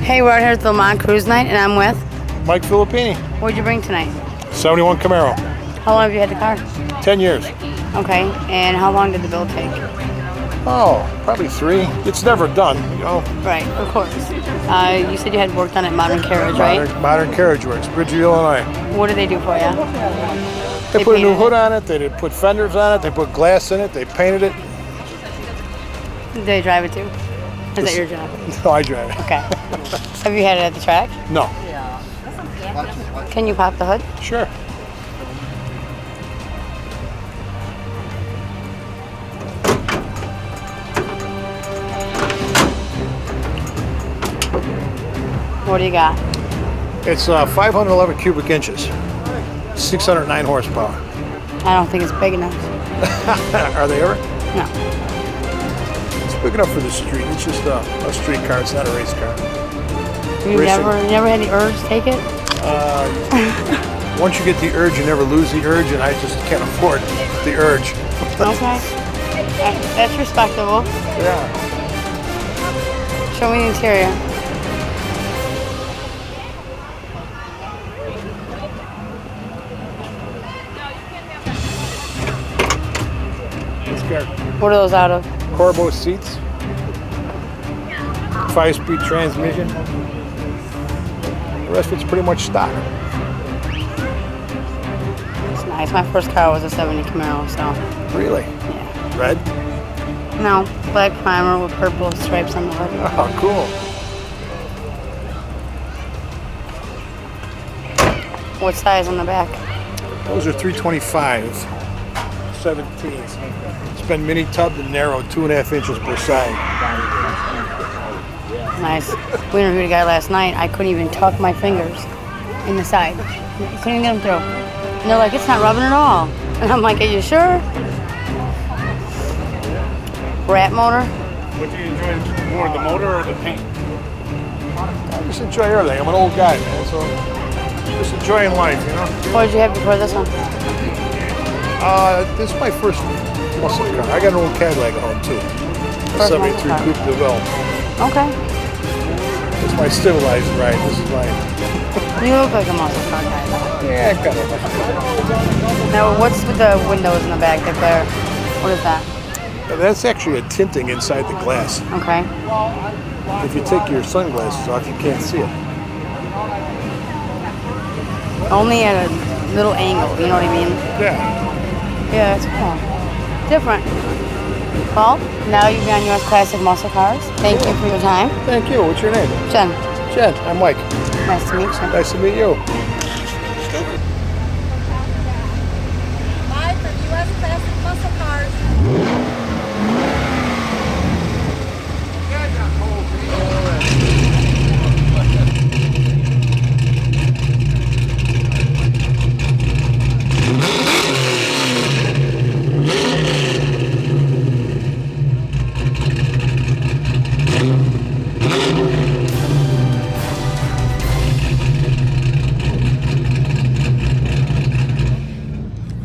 Hey, we're out here at the Lemont Cruise Night, and I'm with Mike Filippini. What'd you bring tonight? 71 Camaro. How long have you had the car? 10 years. Okay, and how long did the build take? Oh, probably 3. It's never done, you know. Right, of course. You said you had worked on it, Modern Carriage, right? Modern Carriage Works, Bridgeview, Illinois. What did they do for you? They put a new hood on it. They did put fenders on it. They put glass in it. They painted it. Did they drive it too? Is that your job? No, I drive it. Okay. Have you had it at the track? No. Can you pop the hood? Sure. What do you got? It's 511 cubic inches, 609 horsepower. I don't think it's big enough. Are they ever? No. It's big enough for the street. It's just a street car. It's not a race car. You never had the urge to take it? Once you get the urge, you never lose the urge, and I just can't afford the urge. Okay. That's respectable. Yeah. Show me the interior. What are those out of? Corbo seats, 5-speed transmission. The rest of it's pretty much stock. It's nice. My first car was a 70 Camaro, so. Really? Yeah. Red? No, black primer with purple stripes on the hood. Oh, cool. What size on the back? Those are 325, 17s. It's been mini tubbed and narrowed, 2.5 inches per side. Nice. We interviewed a guy last night. I couldn't even tuck my fingers in the side. Couldn't even get them through. And they're like, it's not rubbing at all. And I'm like, are you sure? Rat motor. What do you enjoy more, the motor or the paint? I just enjoy everything. I'm an old guy, man, so just enjoying life, you know? What did you have before this one? This is my first muscle car. I got an old Cadillac at home, too. A 73 Coupe de Ville. Okay. It's my civilized ride. This is mine. You look like a muscle car guy. Yeah, kind of. Now, what's with the windows in the back, the glare? What is that? That's actually a tinting inside the glass. Okay. If you take your sunglasses off, you can't see it. Only at a little angle, you know what I mean? Yeah. Yeah, it's cool. Different. Well, now you've been on US Classic Muscle Cars. Thank you for your time. Thank you. What's your name? Jen. Jen. I'm Mike. Nice to meet you. Nice to meet you. Live from US Classic Muscle Cars.